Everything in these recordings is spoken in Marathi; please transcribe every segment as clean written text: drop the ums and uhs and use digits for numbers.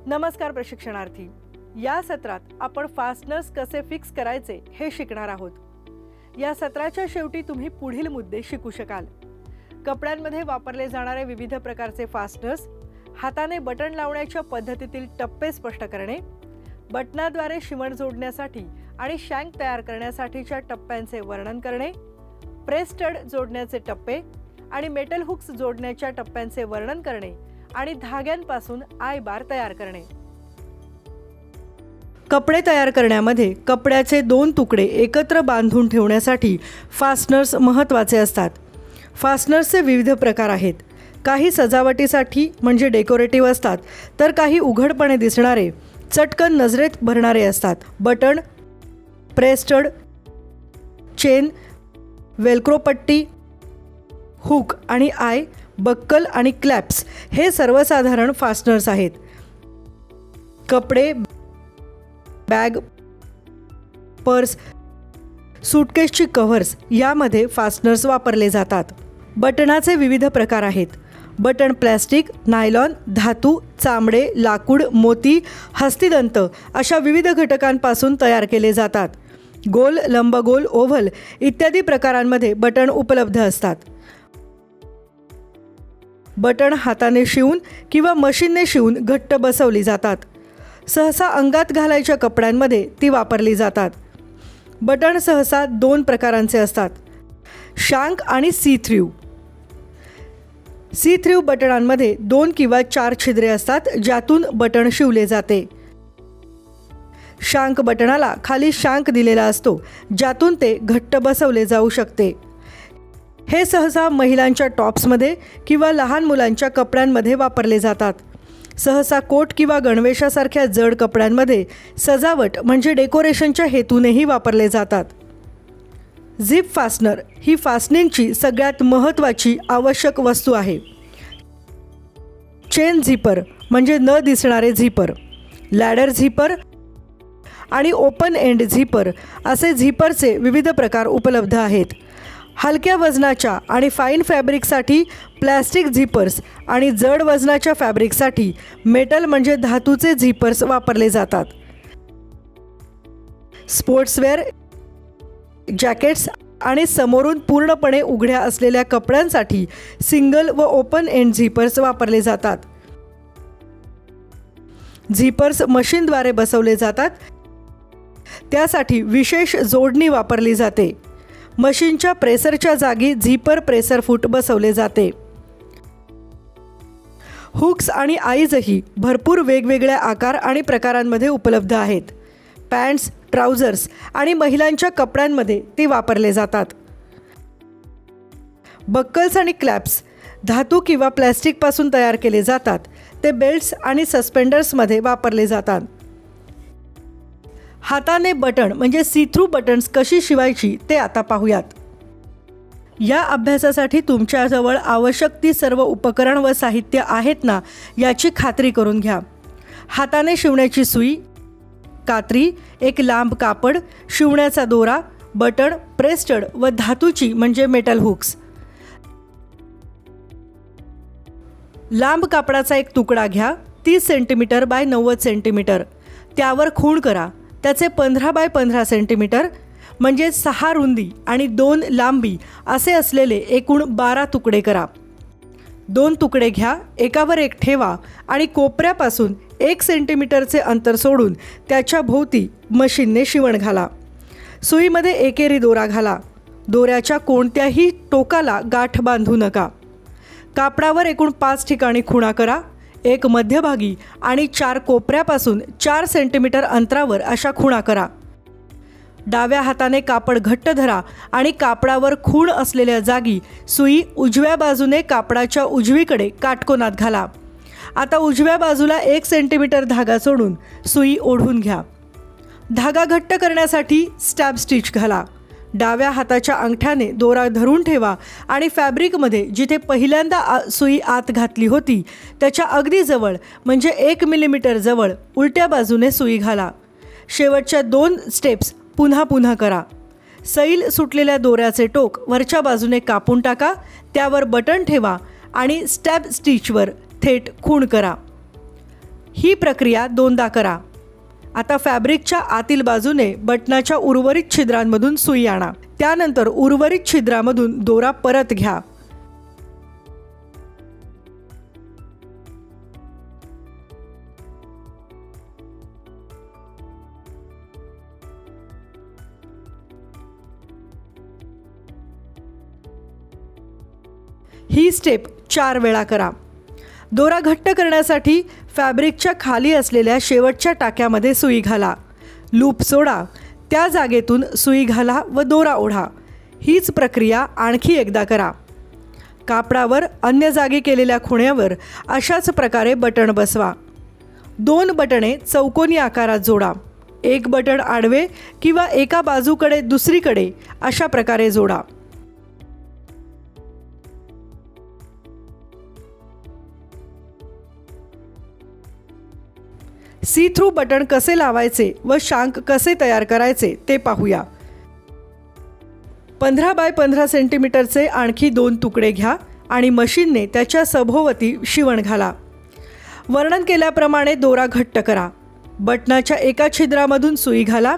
नमस्कार प्रशिक्षणार्थी, या सत्रात आपण फास्टनर्स कसे फिक्स करायचे हे शिकणार आहोत। या सत्राच्या शेवटी तुम्ही पुढील मुद्दे शिकू शकाल। कपड्यांमध्ये वापरले जाणारे विविध प्रकारचे फास्टनर्स, हाताने बटन लावण्याच्या पद्धतीतील टप्पे स्पष्ट करणे, बटनाद्वारे शिवण जोडण्यासाठी आणि शँक तयार करण्यासाठीच्या टप्प्यांचे वर्णन करणे, प्रेस स्टड जोडण्याचे टप्पे आणि मेटल हुक्स जोडण्याच्या टप्प्यांचे वर्णन करणे आणि धाग्यांपासून आय बार तयार करणे। कपडे तयार करण्यामध्ये कपड्याचे दोन तुकडे एकत्र बांधून ठेवण्यासाठी फास्टनर्स महत्त्वाचे असतात। फास्टनर्सचे विविध प्रकार आहेत। काही सजावटीसाठी म्हणजे डेकोरेटिव्ह असतात, तर काही उघडपणे दिसणारे, चटकन नजरेत भरणारे असतात। Button, press stud, chain, Velcro पट्टी, हुक आणि आय, बक्कल आणि क्लॅप्स हे सर्वसाधारण फास्टनर्स आहेत। कपडे, बॅग, पर्स, सूटकेसची कव्हर्स यामध्ये फास्टनर्स वापरले जातात। बटनाचे विविध प्रकार आहेत। बटन प्लॅस्टिक, नायलॉन, धातू, चामडे, लाकूड, मोती, हस्तिदंत अशा विविध घटकांपासून तयार केले जातात। गोल, लंबगोल, ओव्हल इत्यादी प्रकारांमध्ये बटन उपलब्ध असतात। बटन हाताने शिवून किंवा मशीनने शिवून घट्ट बसवली जातात। सहसा अंगात घालायच्या कपड्यांमध्ये ती वापरली जातात। बटन सहसा दोन प्रकारांचे असतात, शँक आणि सी थ्रू। सी थ्रू बटनांमध्ये 2 किंवा 4 छिद्रे असतात, ज्यातून बटन शिवले जाते। शँक बटनाला खाली शँक दिलेला असतो, ज्यातून ते घट्ट बसवले जाऊ शकते। हे सहसा महिलांच्या टॉप्समध्ये किंवा लहान मुलांच्या कपड्यांमध्ये वापरले जातात। सहसा कोट किंवा गणवेशासारख्या जड कपड्यांमध्ये सजावट म्हणजे डेकोरेशनच्या हेतूनेही वापरले जातात। झिप फास्टनर ही फास्टनिंगची सगळ्यात महत्त्वाची आवश्यक वस्तू आहे। चेन झिपर म्हणजे न दिसणारे झिपर, लॅडर झिपर आणि ओपन एंड झिपर असे झिपरचे विविध प्रकार उपलब्ध आहेत। हलक्या वजनाच्या आणि फाईन फॅब्रिकसाठी प्लॅस्टिक झिपर्स आणि जड वजनाच्या फॅब्रिकसाठी मेटल म्हणजे धातूचे झिपर्स वापरले जातात। स्पोर्ट्सवेअर, जॅकेट्स आणि समोरून पूर्णपणे उघड्या असलेल्या कपड्यांसाठी सिंगल व ओपन एंड झिपर्स वापरले जातात। झिपर्स मशीनद्वारे बसवले जातात, त्यासाठी विशेष जोडणी वापरली जाते। मशीनच्या प्रेसरच्या जागी झिपर प्रेसर फूट बसवले जाते। हुक्स आणि आईजही भरपूर वेगवेगळ्या आकार आणि प्रकारांमध्ये उपलब्ध आहेत। पॅन्ट्स, ट्राउझर्स आणि महिलांच्या कपड्यांमध्ये ते वापरले जातात। बक्कल्स आणि क्लॅप्स धातू किंवा प्लॅस्टिकपासून तयार केले जातात। ते बेल्ट्स आणि सस्पेंडर्समध्ये वापरले जातात। हाताने बटन म्हणजे सी थ्रू बटन्स कशी शिवायची ते आता पाहूयात। या अभ्यासासाठी तुमच्याजवळ आवश्यक ती सर्व उपकरण व साहित्य आहेत ना याची खात्री करून घ्या। हाताने शिवण्याची सुई, कात्री, एक लांब कापड, शिवण्याचा दोरा, बटन, प्रेस स्टड व धातूची म्हणजे मेटल हुक्स। लांब कापडाचा एक तुकडा घ्या, 30 सेंटीमीटर बाय 90 सेंटीमीटर। त्यावर खूण करा। त्याचे 15 बाय 15 सेंटीमीटर म्हणजे 6 रुंदी आणि 2 लांबी असे असलेले एकूण 12 तुकडे करा। 2 तुकडे घ्या, एकावर एक ठेवा आणि कोपऱ्यापासून 1 सेंटीमीटरचे अंतर सोडून त्याच्या भोवती मशीनने शिवण घाला। सुईमध्ये एकेरी दोरा घाला। दोऱ्याच्या कोणत्याही टोकाला गाठ बांधू नका। कापडावर एकूण 5 ठिकाणी खुणा करा, एक मध्यभागी आणि 4 कोपऱ्यापासून 4 सेंटीमीटर अंतरावर अशा खुणा करा। डाव्या हाताने कापड घट्ट धरा आणि कापडावर खूण असलेल्या जागी सुई उजव्या बाजूने कापडाच्या उजवीकडे काटकोनात घाला। आता उजव्या बाजूला 1 सेंटीमीटर धागा सोडून सुई ओढून घ्या। धागा घट्ट करण्यासाठी स्टॅब स्टिच घाला। डाव्या हाताच्या अंगठ्याने दोरा धरून ठेवा आणि फॅब्रिकमध्ये जिथे पहिल्यांदा सुई आत घातली होती त्याच्या अगदी जवळ म्हणजे 1 मिलीमीटर जवळ उलट्या बाजूने सुई घाला। शेवटच्या 2 स्टेप्स पुन्हा पुन्हा करा। सैल सुटलेल्या दोऱ्याचे टोक वरच्या बाजूने कापून टाका, त्यावर बटन ठेवा आणि स्टॅब स्टिचवर थेट खूण करा। ही प्रक्रिया दोनदा करा। आता फॅब्रिकच्या आतील बाजूने बटनाच्या उर्वरित छिद्रांमधून सुई आणा। त्यानंतर उर्वरित छिद्रामधून दोरा परत घ्या। ही स्टेप 4 वेळा करा। दोरा घट्ट करण्यासाठी फॅब्रिकच्या खाली असलेल्या शेवटच्या टाक्यामध्ये सुई घाला, लूप सोडा, त्या जागेतून सुई घाला व दोरा ओढा। हीच प्रक्रिया आणखी एकदा करा। कापडावर अन्य जागी केलेल्या खुण्यावर अशाच प्रकारे बटण बसवा। 2 बटणे चौकोनी आकारात जोडा। एक बटण आडवे किंवा एका बाजूकडे दुसरीकडे अशा प्रकारे जोडा। सी थ्रू बटण कसे लावायचे व शांक कसे तयार करायचे ते पाहूया। 15 बाय 15 सेंटीमीटरचे आणखी 2 तुकडे घ्या आणि मशीनने त्याच्या सभोवती शिवण घाला। वर्णन केल्याप्रमाणे दोरा घट्ट करा। बटनाच्या एका छिद्रामधून सुई घाला।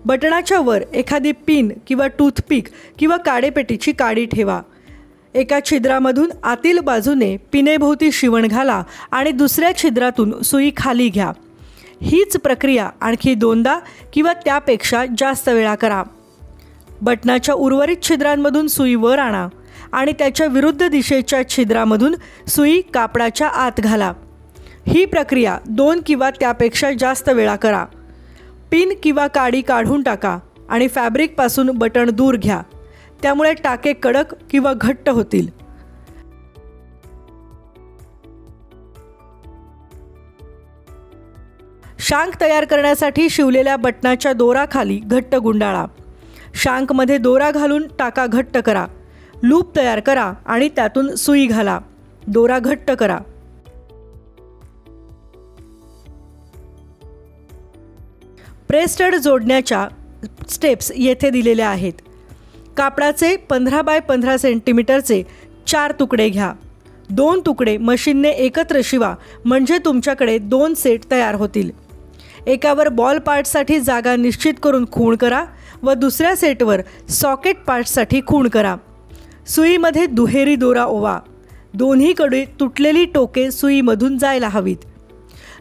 बटनाच्या वर एखादी पिन किंवा टूथपिक किंवा काडेपेटीची काडी ठेवा। एका छिद्रामधून आतील बाजूने पिनेभोवती शिवण घाला आणि दुसऱ्या छिद्रातून सुई खाली घ्या। हीच प्रक्रिया आणखी 2दा किंवा त्यापेक्षा जास्त वेळा करा। बटनाच्या उर्वरित छिद्रांमधून सुई वर आणा आणि त्याच्या विरुद्ध दिशेच्या छिद्रामधून सुई कापडाच्या आत घाला। ही प्रक्रिया 2 किंवा त्यापेक्षा जास्त वेळा करा। पिन किंवा काडी काढून टाका आणि फॅब्रिकपासून बटण दूर घ्या, त्यामुळे टाके कडक किंवा घट्ट होतील। शांक तयार करण्यासाठी शिवलेल्या बटनाच्या दोराखाली घट्ट गुंडाळा। शांकमध्ये दोरा घालून टाका घट्ट करा। लूप तयार करा आणि त्यातून सुई घाला। दोरा घट्ट करा। प्रेस स्टड जोडण्याच्या स्टेप्स येथे दिलेल्या आहेत। कापडाचे 15 बाय 15 सेंटीमीटरचे 4 तुकडे घ्या। 2 तुकडे मशीनने एकत्र शिवा, म्हणजे तुमच्याकडे 2 सेट तयार होतील। एकावर बॉल पार्टसाठी जागा निश्चित करून खूण करा व दुसऱ्या सेटवर सॉकेट पार्टसाठी खूण करा। सुईमध्ये दुहेरी दोरा ओवा। दोन्हीकडे तुटलेली टोके सुईमधून जायला हवीत।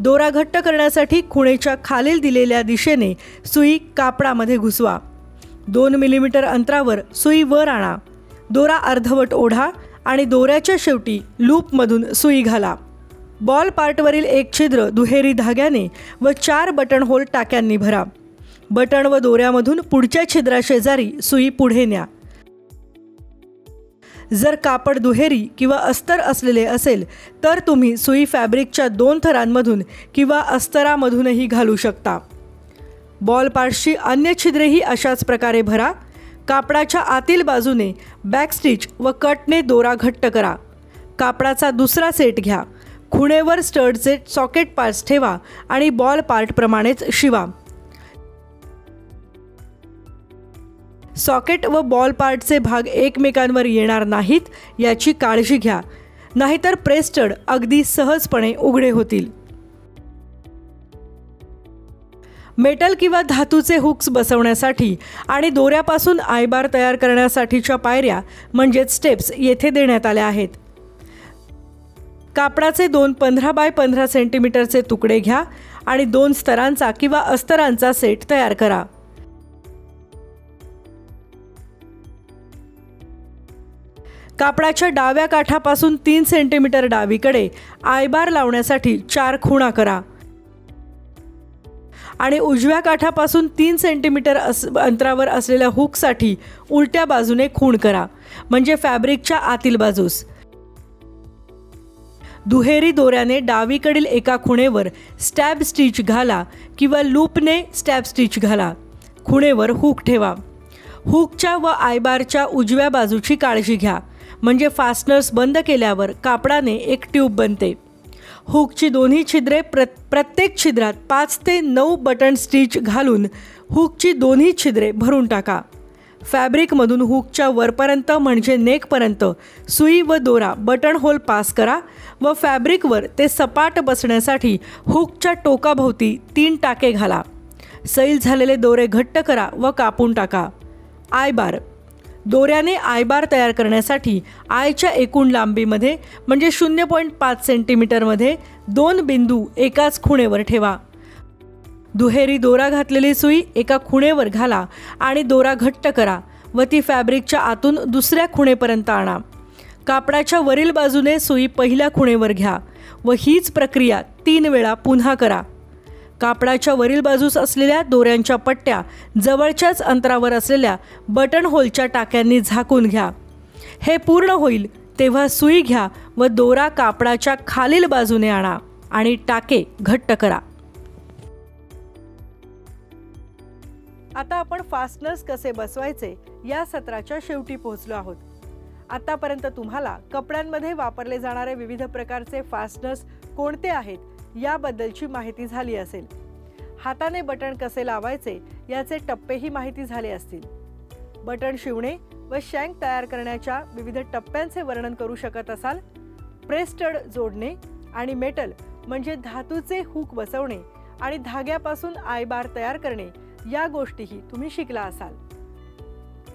दोरा घट्ट करण्यासाठी खुणेच्या खालील दिलेल्या दिशेने सुई कापडामध्ये घुसवा। 2 मिलीमीटर अंतरावर सुई वर आणा। दोरा अर्धवट ओढा आणि दोऱ्याच्या शेवटी लूपमधून सुई घाला। बॉल पार्टवरील एक छिद्र दुहेरी धाग्याने व 4 बटन होल टाक्यांनी भरा। बटण व दोऱ्यामधून पुढच्या छिद्राशेजारी सुई पुढे न्या। जर कापड दुहेरी किंवा अस्तर असलेले असेल तर तुम्ही सुई फॅब्रिकच्या 2 थरांमधून किंवा अस्तरामधूनही घालू शकता। बॉल पार्टची अन्य छिद्रेही अशाच प्रकारे भरा। कापडाच्या आतील बाजूने बॅकस्टिच व कटने दोरा घट्ट करा। कापडाचा दुसरा सेट घ्या। खुणेवर स्टडचे सॉकेट पार्ट्स ठेवा आणि बॉल पार्ट प्रमाणेच शिवा। सॉकेट व बॉल पार्टचे भाग एकमेकांवर येणार नाहीत याची काळजी घ्या, नाहीतर प्रेस स्टड अगदी सहजपणे उघडे होतील। मेटल किंवा धातूचे हुक्स बसवण्यासाठी आणि दोऱ्यापासून आयबार तयार करण्यासाठीच्या पायऱ्या म्हणजेच स्टेप्स येथे देण्यात आल्या आहेत। कापडाचे 2 15 बाय 15 सेंटीमीटरचे तुकडे घ्या आणि 2 स्तरांचा किंवा अस्तरांचा सेट तयार करा। कापडाच्या डाव्या काठापासून 3 सेंटीमीटर डावीकडे आयबार लावण्यासाठी 4 खुणा करा आणि उजव्या काठापासून 3 सेंटीमीटर अंतरावर असलेल्या हुकसाठी उलट्या बाजूने खूण करा, म्हणजे फॅब्रिकच्या आतील बाजूस। दुहेरी दोऱ्याने डावीकडील एका खुणेवर स्टॅब स्टिच घाला किंवा लूपने स्टॅब स्टिच घाला। खुणेवर हुक ठेवा। हुकच्या व आयबारच्या उजव्या बाजूची काळजी घ्या, म्हणजे फास्टनर्स बंद केल्यावर कापडाने एक ट्यूब बनते। हुकची दोन्ही छिद्रे प्रत्येक छिद्रात 5 ते 9 बटन स्टिच घालून हुकची दोन्ही छिद्रे भरून टाका। फॅब्रिकमधून हुकच्या वरपर्यंत म्हणजे नेकपर्यंत सुई व दोरा बटन होल पास करा व फॅब्रिकवर ते सपाट बसण्यासाठी हुकच्या टोकाभोवती 3 टाके घाला. सैल झालेले दोरे घट्ट करा व कापून टाका. I bar. दोऱ्याने आय बार तयार करण्यासाठी आयच्या एकूण लांबीमध्ये म्हणजे 0.5 सेंटीमीटरमध्ये 2 बिंदू एकाच खुणेवर ठेवा. दुहेरी दोरा घातलेली सुई एका खुणेवर घाला आणि दोरा घट्ट करा व ती फॅब्रिकच्या आतून दुसऱ्या खुणेपर्यंत आणा. कापडाच्या वरील बाजूने सुई पहिल्या खुणेवर घ्या व हीच प्रक्रिया 3 वेळा पुन्हा करा. कापडाच्या वरील बाजूस असलेल्या दोऱ्यांच्या पट्ट्या जवळच्याच अंतरावर असलेल्या बटन होलच्या टाक्यांनी झाकून घ्या. हे पूर्ण होईल तेव्हा सुई घ्या व दोरा कापडाच्या खालील बाजूने आणा आणि टाके घट्ट करा. आता आपण फास्टनर्स कसे बसवायचे या सत्राच्या शेवटी पोहोचलो आहोत. आतापर्यंत तुम्हाला कपड्यांमध्ये वापरले जाणारे विविध प्रकारचे फास्टनर्स कोणते आहेत याबद्दलची माहिती झाली असेल. हाताने बटन कसे लावायचे याचे टप्पेही माहिती झाले असतील. बटन शिवणे व शँक तयार करण्याच्या विविध टप्प्यांचे वर्णन करू शकत असाल. प्रेस्टड जोडणे आणि मेटल म्हणजे धातूचे हुक बसवणे आणि धाग्यापासून आय बार तयार करणे या गोष्टीही तुम्ही शिकला असाल.